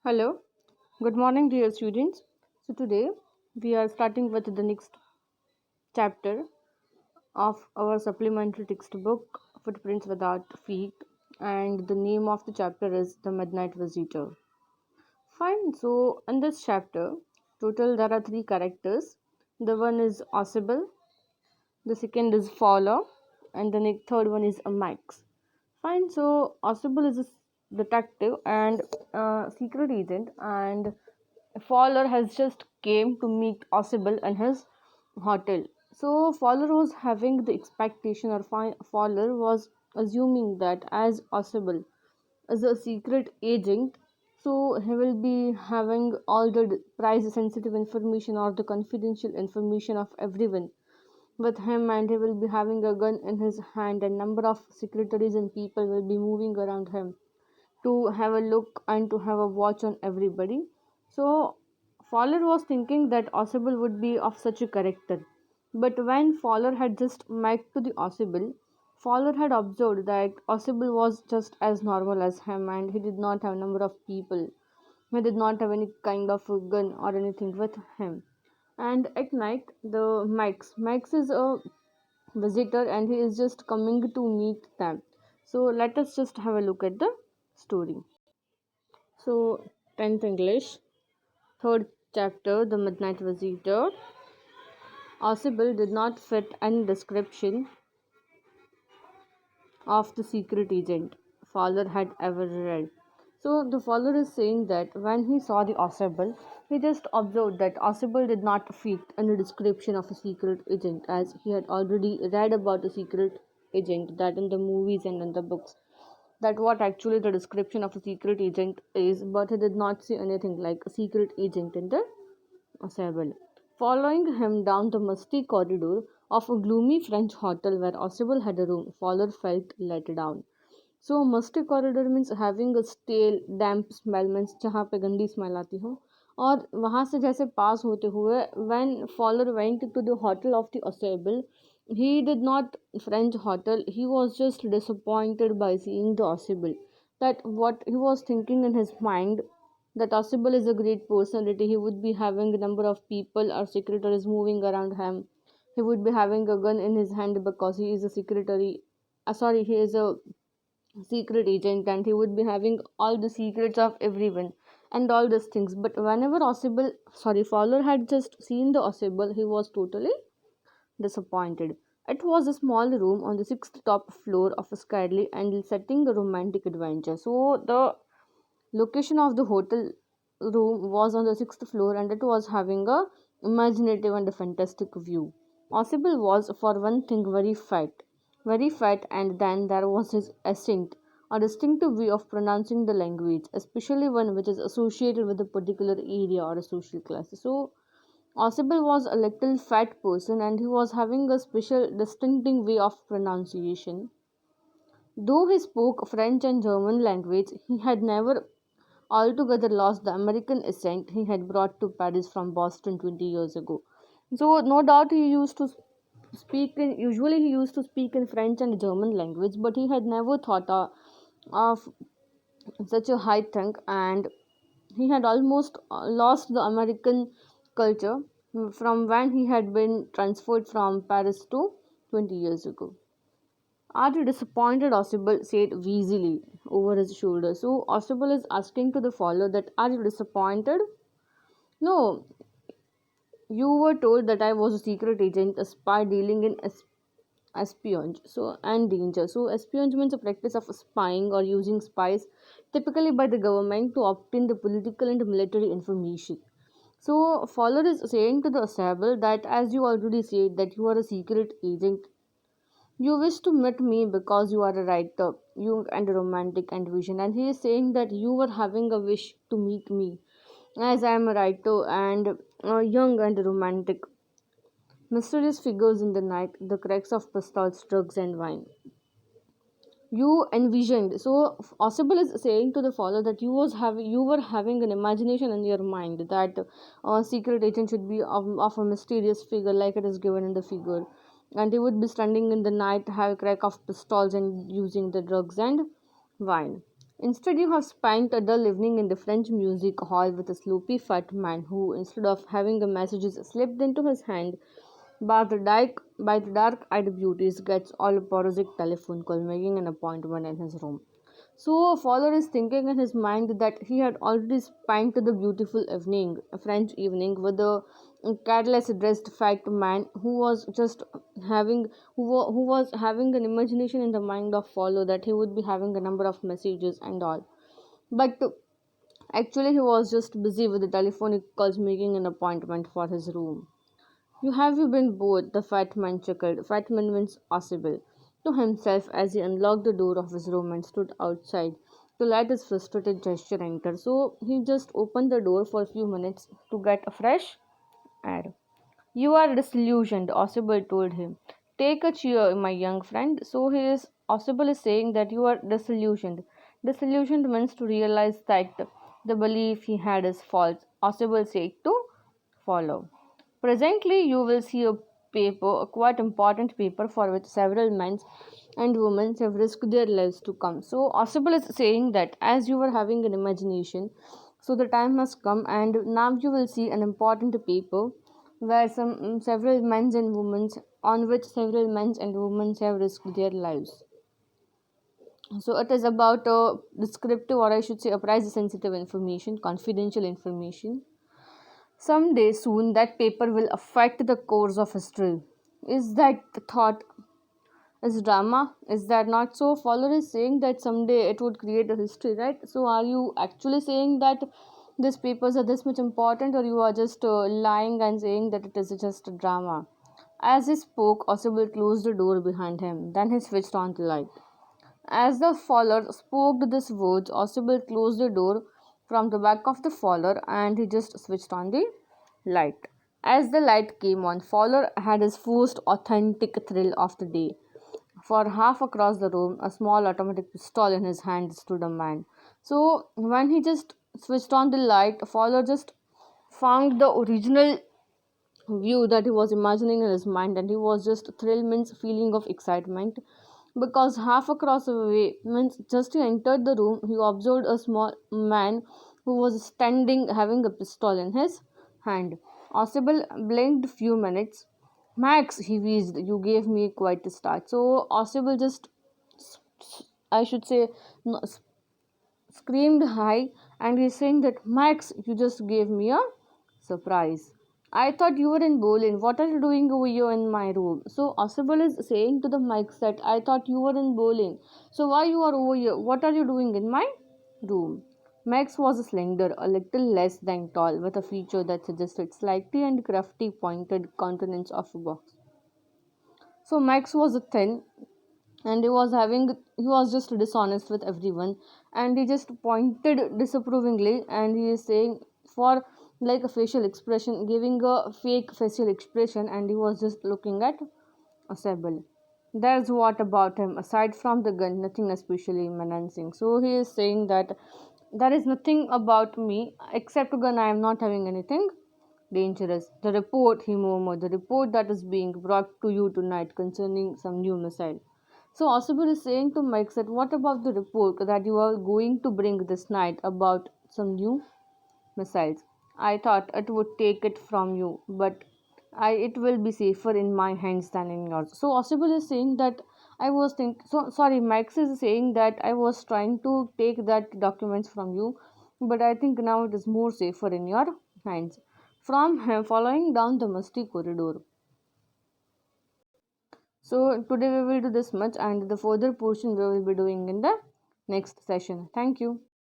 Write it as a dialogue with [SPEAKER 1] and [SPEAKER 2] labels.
[SPEAKER 1] Hello, good morning, dear students. So, today we are starting with the next chapter of our supplementary textbook, Footprints Without Feet, and the name of the chapter is The Midnight Visitor. Fine, so in this chapter, total there are three characters. The one is Oscible, the second is Fowler, and the third one is a Max. Fine, so Oscible is a detective and secret agent, and Fowler has just came to meet Oscible in his hotel. So Fowler was having the expectation, or Fowler was assuming that as Oscible is a secret agent, so he will be having all the price sensitive information or the confidential information of everyone with him, and he will be having a gun in his hand, and number of secretaries and people will be moving around him to have a look and to have a watch on everybody. So Fowler was thinking that Oscible would be of such a character. But when Fowler had just met to the Oscible, Fowler had observed that Oscible was just as normal as him, and he did not have a number of people. He did not have any kind of a gun or anything with him. And at night, the Max is a visitor and he is just coming to meet them. So let us just have a look at the story. So 10th English, third chapter, The Midnight Visitor. Oscible did not fit any description of the secret agent Fowler had ever read. So the Fowler is saying that when he saw the Oscible, he just observed that Oscible did not fit any description of a secret agent, as he had already read about a secret agent that in the movies and in the books, that what actually the description of a secret agent is, but he did not see anything like a secret agent in the Osable. Following him down the musty corridor of a gloomy French hotel where Osable had a room, Fowler felt let down. So musty corridor means having a stale damp smell, means जहाँ पे गंदी smell आती हो, और वहाँ से जैसे पास होते हुए when Fowler went to the hotel of the Osable, he did not French hotel, he was just disappointed by seeing the Osable, that what he was thinking in his mind, that Oscible is a great personality. He would be having a number of people or secretaries moving around him. He would be having a gun in his hand because he is a secretary. He is a secret agent, and he would be having all the secrets of everyone and all these things. But whenever Fowler had just seen the Oscible, he was totally disappointed. It was a small room on the sixth top floor of a skyly and setting a romantic adventure. So the location of the hotel room was on the sixth floor, and it was having a imaginative and a fantastic view. Possible was for one thing very fat, and then there was his accent, a distinctive way of pronouncing the language, especially one which is associated with a particular area or a social class. So Oscible was a little fat person, and he was having a special distinctive way of pronunciation. Though he spoke French and German language, he had never altogether lost the American accent he had brought to Paris from Boston 20 years ago. So, no doubt he used to usually he used to speak in French and German language, but he had never thought of such a high thing, and he had almost lost the American culture from when he had been transferred from Paris to 20 years ago. Are you disappointed? Oscible said wheezily over his shoulder. So Oscible is asking to the follower that, are you disappointed? No, you were told that I was a secret agent, a spy dealing in espionage. So and danger. So espionage means a practice of spying or using spies, typically by the government, to obtain the political and military information. So Fowler is saying to the Oscible that, as you already said that you are a secret agent, you wish to meet me because you are a writer, you and a romantic and vision. And he is saying that you were having a wish to meet me as I am a writer and young and romantic. Mysterious figures in the night, the cracks of pistols, drugs, and wine. You envisioned. So Oscible is saying to the follower that you were having an imagination in your mind that a secret agent should be of a mysterious figure like it is given in the figure, and he would be standing in the night, have a crack of pistols and using the drugs and wine. Instead, you have spent a dull evening in the French music hall with a sloopy fat man who, instead of having a messages slipped into his hand by the dark-eyed beauties, gets all apologetic telephone call making an appointment in his room. So Fowler is thinking in his mind that he had already spent the beautiful evening, a French evening, with a careless dressed fat man who was just having who was having an imagination in the mind of Fowler that he would be having a number of messages and all. But actually he was just busy with the telephonic calls making an appointment for his room. You been bored? The fat man chuckled. Fat man means possible. To himself as he unlocked the door of his room and stood outside to let his frustrated gesture enter. So he just opened the door for a few minutes to get a fresh air. You are disillusioned, Osable told him. Take a cheer, my young friend. So he is Osable is saying that you are disillusioned. Disillusioned means to realize that the belief he had is false. Osable said to follow. Presently, you will see a quite important paper for which several men and women have risked their lives to come. So, Osable is saying that as you were having an imagination, so the time has come, and now you will see an important paper where several men and women on which several men and women have risked their lives. So it is about a descriptive, or I should say, a price sensitive information, confidential information. Someday soon that paper will affect the course of history. Is that the thought is drama? Is that not so? Fowler is saying that someday it would create a history, right? So are you actually saying that these papers are this much important, or you are just lying and saying that it is just a drama? As he spoke, Oswald closed the door behind him. Then he switched on the light. As the Fowler spoke these words, Oswald closed the door from the back of the Fowler and he just switched on the light. As the light came on, Fowler had his first authentic thrill of the day. For half across the room, a small automatic pistol in his hand stood a man. So when he just switched on the light, Fowler just found the original view that he was imagining in his mind, and he was just thrilled means feeling of excitement because half across the way means just he entered the room he observed a small man who was standing having a pistol in his hand. Osable blinked few minutes. Max, he wheezed, you gave me quite a start. So Osable just I should say no, screamed high, and he's saying that Max, you just gave me a surprise. I thought you were in Berlin. What are you doing over here in my room? So Osable is saying to the mic that I thought you were in Berlin. So why you are over here? What are you doing in my room? Max was slender, a little less than tall, with a feature that suggested slightly and crafty pointed countenance of a box. So Max was thin, and he was just dishonest with everyone, and he just pointed disapprovingly, and he is saying for like a facial expression, giving a fake facial expression, and he was just looking at a Sable. There's what about him aside from the gun, nothing especially menacing. So he is saying that there is nothing about me except a gun. I am not having anything dangerous. The report, he murmured, the report that is being brought to you tonight concerning some new missile. So Osibur is saying to Mike that what about the report that you are going to bring this night about some new missiles? I thought it would take it from you, but it will be safer in my hands than in yours. So Osibur is saying that I was think so sorry, Max is saying that I was trying to take that documents from you, but I think now it is more safer in your hands. From him following down the musty corridor. So today we will do this much, and the further portion we will be doing in the next session. Thank you.